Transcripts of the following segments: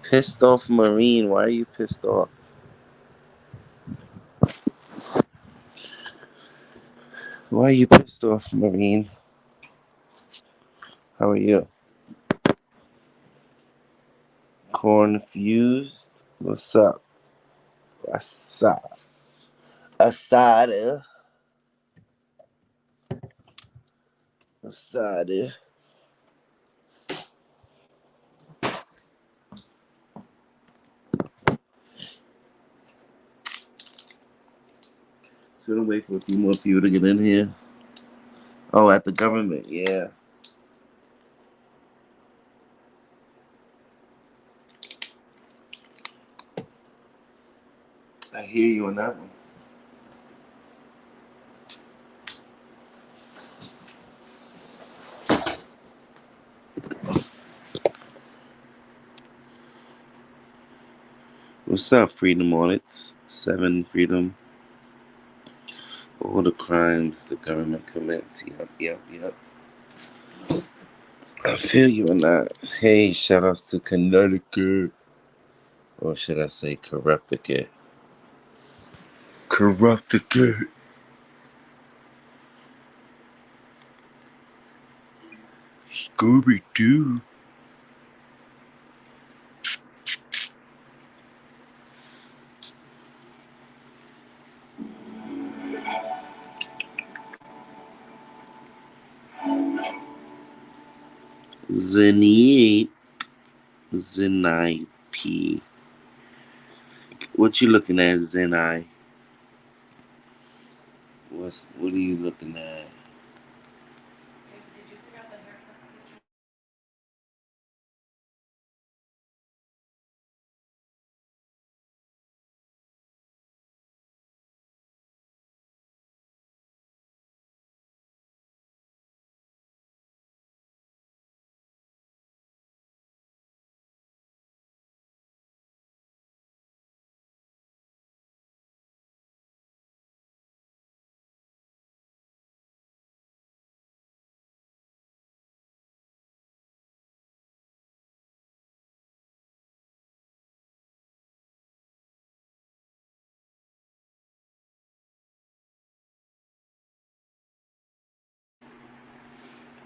Pissed off Marine. Why are you pissed off? Why are you pissed off, Marine? How are you? Confused? What's up? What's up? Asada. Asada. So I'm gonna wait for a few more people to get in here. Oh, at the government, yeah. I hear you on that one. What's up, Freedom Audits? 7 Freedom. All the crimes the government commits. Yep. I feel you on that. Hey, shout outs to Connecticut. Or should I say Corrupticate? Corrupticate. Scooby Doo. Zenai. Zenai P. What you looking at, Zenai? What are you looking at?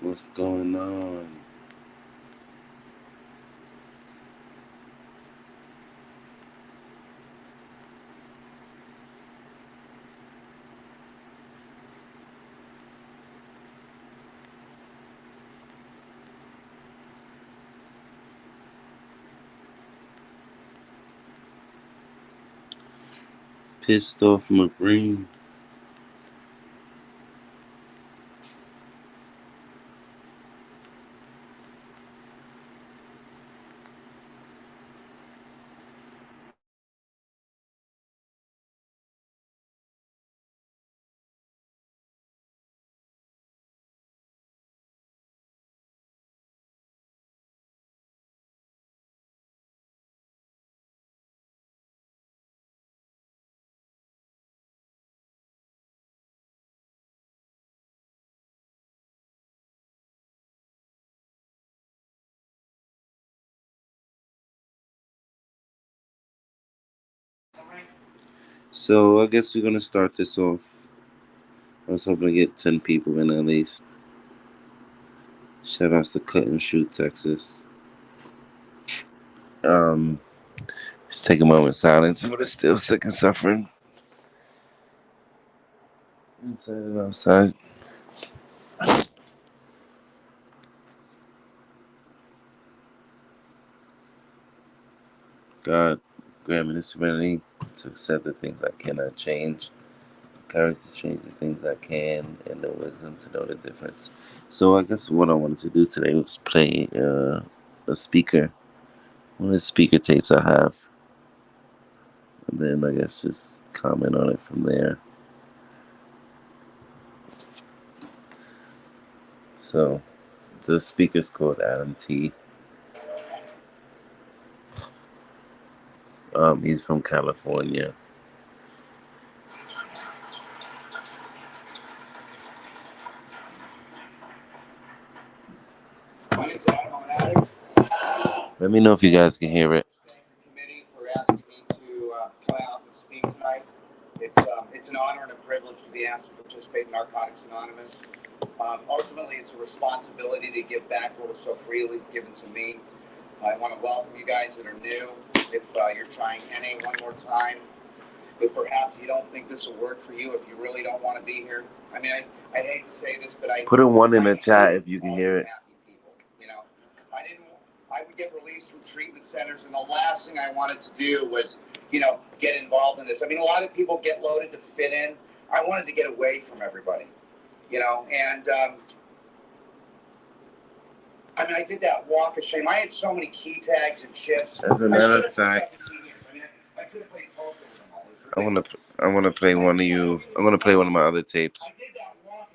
What's going on? Pissed off Marine. So I guess we're gonna start this off. I was hoping to get 10 people in at least. Shout outs to Cut and Shoot, Texas. Um, let's take a moment of silence for the still sick and suffering. Inside and outside. God, grant me the serenity to accept the things I cannot change, courage to change the things I can, and the wisdom to know the difference. So I guess what I wanted to do today was play a speaker, one of the speaker tapes I have, and then I guess just comment on it from there. So the speaker's called Adam T. He's from California. Let me know if you guys can hear it. It's an honor and a privilege to be asked to participate in Narcotics Anonymous. Ultimately, it's a responsibility to give back what was so freely given to me. I want to welcome you guys that are new. If you're trying NA one more time, but perhaps you don't think this will work for you, if you really don't want to be here. I mean, I hate to say this, but put a 1 in the chat if you can hear it. People, you know, I would get released from treatment centers, and the last thing I wanted to do was, you know, get involved in this. I mean, a lot of people get loaded to fit in. I wanted to get away from everybody, you know, and I mean, I did that walk of shame. I had so many key tags and chips. As a matter of fact, I could have played poker with them all. I want to play one of you. I'm gonna play one of my other tapes. I did that walk.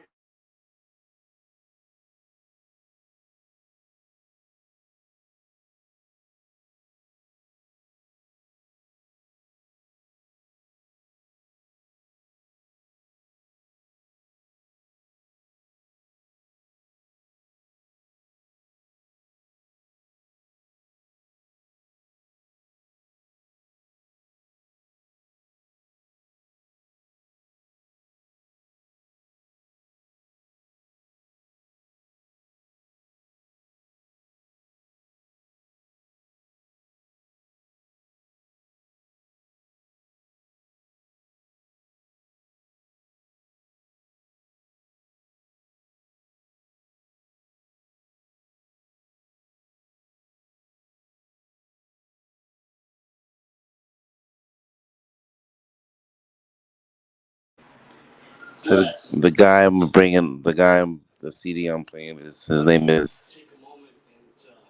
So the guy I'm bringing, the CD I'm playing his name is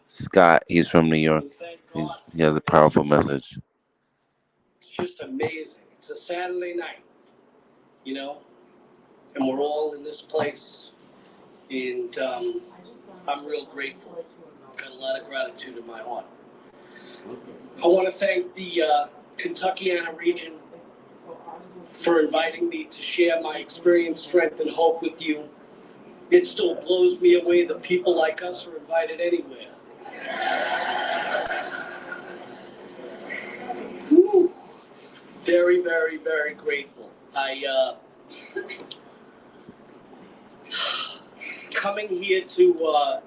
Scott. He's from New York. He has a powerful message. It's just amazing. It's a Saturday night, you know, and we're all in this place, and I'm real grateful. Got a lot of gratitude in my heart. I want to thank the Kentuckiana region for inviting me to share my experience, strength, and hope with you. It still blows me away that people like us are invited anywhere. Woo. Very, very, very grateful. Coming here to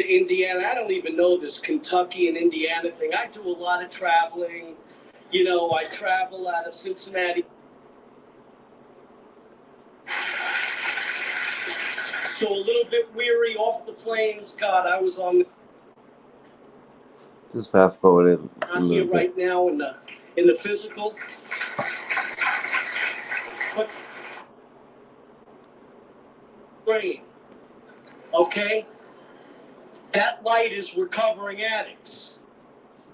Indiana, I don't even know this Kentucky and Indiana thing. I do a lot of traveling. You know, I travel out of Cincinnati. So a little bit weary off the plains. God, I was on the... Just fast forward it. I'm here right now in the physical. But brain, okay? That light is recovering addicts.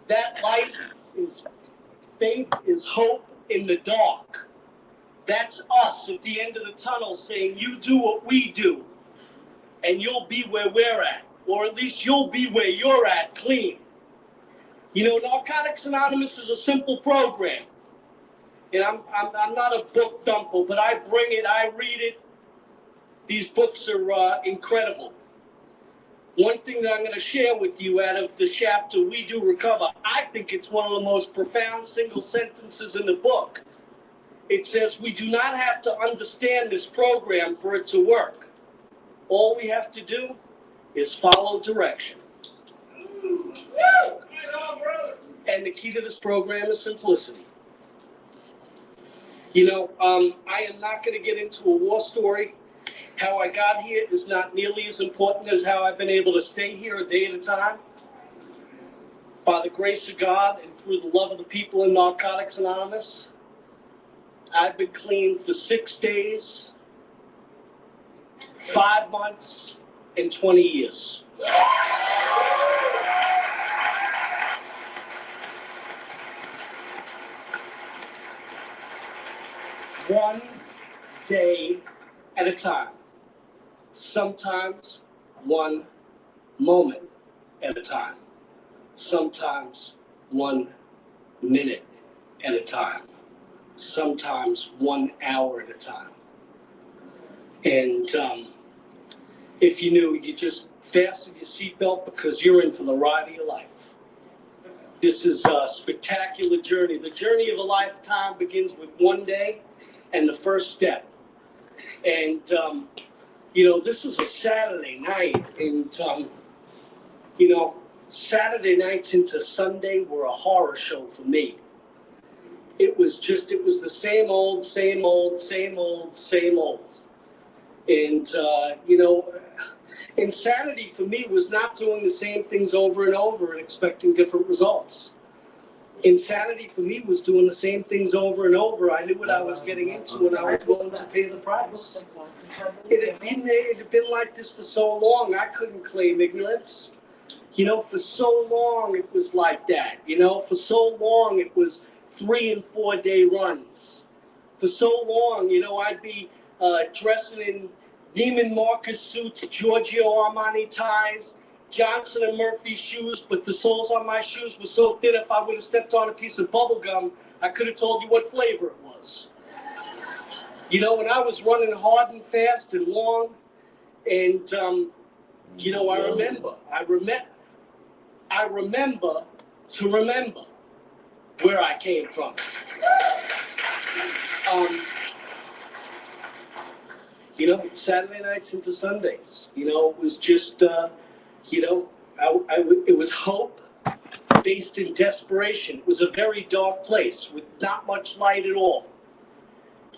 That light is faith, is hope in the dark. That's us at the end of the tunnel saying, you do what we do, and you'll be where we're at. Or at least you'll be where you're at, clean. You know, Narcotics Anonymous is a simple program. And I'm not a book thumper, but I bring it, I read it. These books are incredible. One thing that I'm going to share with you out of the chapter, We Do Recover, I think it's one of the most profound single sentences in the book. It says, we do not have to understand this program for it to work. All we have to do is follow direction. And the key to this program is simplicity. You know, I am not going to get into a war story. How I got here is not nearly as important as how I've been able to stay here a day at a time. By the grace of God and through the love of the people in Narcotics Anonymous, I've been clean for 6 days, 5 months, and 20 years. One day at a time. Sometimes one moment at a time. Sometimes 1 minute at a time. Sometimes 1 hour at a time. And if you knew, you just fasten your seatbelt because you're in for the ride of your life. This is a spectacular journey. The journey of a lifetime begins with 1 day and the first step. And, this was a Saturday night, and, Saturday nights into Sunday were a horror show for me. It was the same old, same old, same old, same old. And, insanity for me was not doing the same things over and over and expecting different results. Insanity for me was doing the same things over and over. I knew what I was getting into, and I was willing to pay the price. It had been like this for so long, I couldn't claim ignorance. For so long it was like that. For so long it was 3 and 4 day runs. For so long, I'd be dressing in Neiman Marcus suits, Giorgio Armani ties, Johnson and Murphy shoes, but the soles on my shoes were so thin if I would have stepped on a piece of bubble gum, I could have told you what flavor it was. When I was running hard and fast and long, and, I remember to remember where I came from. Saturday nights into Sundays, it was just, it was hope based in desperation. It was a very dark place with not much light at all.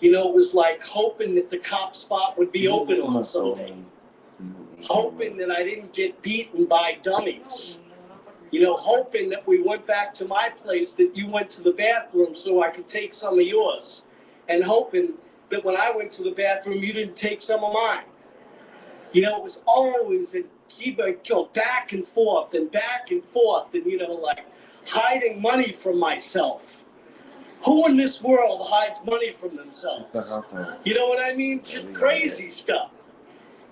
It was like hoping that the cop spot would be open on Sunday. Hoping that I didn't get beaten by dummies. Hoping that we went back to my place, that you went to the bathroom so I could take some of yours. And hoping that when I went to the bathroom, you didn't take some of mine. It was always back and forth and back and forth and, like hiding money from myself. Who in this world hides money from themselves? You know what I mean? Just crazy stuff.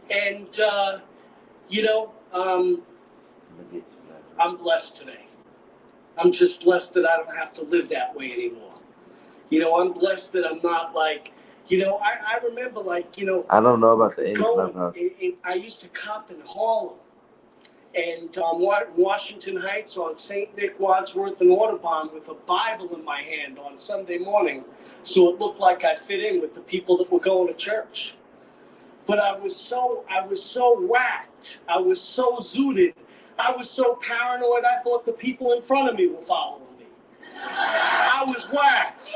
And, I'm blessed today. I'm just blessed that I don't have to live that way anymore. I'm blessed that I'm not like, I remember I don't know about the Clubhouse. I used to cop in Harlem and Washington Heights on St. Nick, Wadsworth, and Audubon with a Bible in my hand on Sunday morning, so it looked like I fit in with the people that were going to church. But I was so whacked. I was so zooted. I was so paranoid. I thought the people in front of me were following me. I was whacked.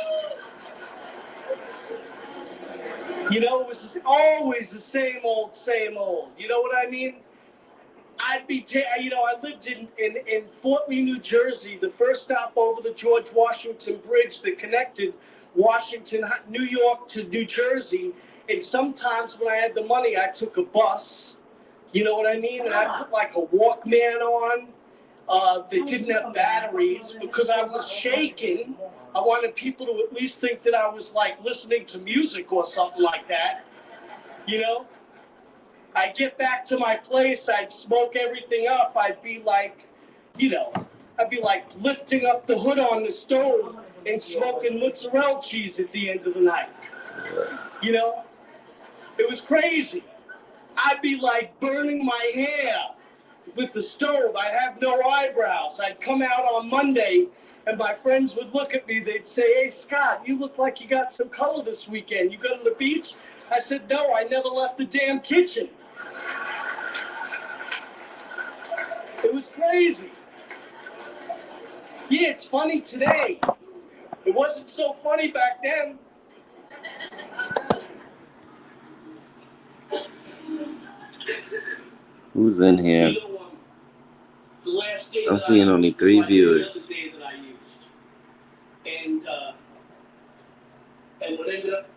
It was always the same old, same old. You know what I mean? I lived in Fort Lee, New Jersey, the first stop over the George Washington Bridge that connected New York to New Jersey. And sometimes when I had the money, I took a bus. You know what I mean? And I put like a Walkman on that didn't have batteries because I was shaking. I wanted people to at least think that I was like listening to music or something like that. I'd get back to my place, I'd smoke everything up, I'd be like lifting up the hood on the stove and smoking mozzarella cheese at the end of the night. It was crazy. I'd be like burning my hair with the stove. I'd have no eyebrows. I'd come out on Monday and my friends would look at me, they'd say, "Hey Scott, you look like you got some color this weekend. You go to the beach?" I said, "No, I never left the damn kitchen." It was crazy. Yeah, it's funny today. It wasn't so funny back then. Who's in here? The last day I'm seeing only 3 viewers. And what ended up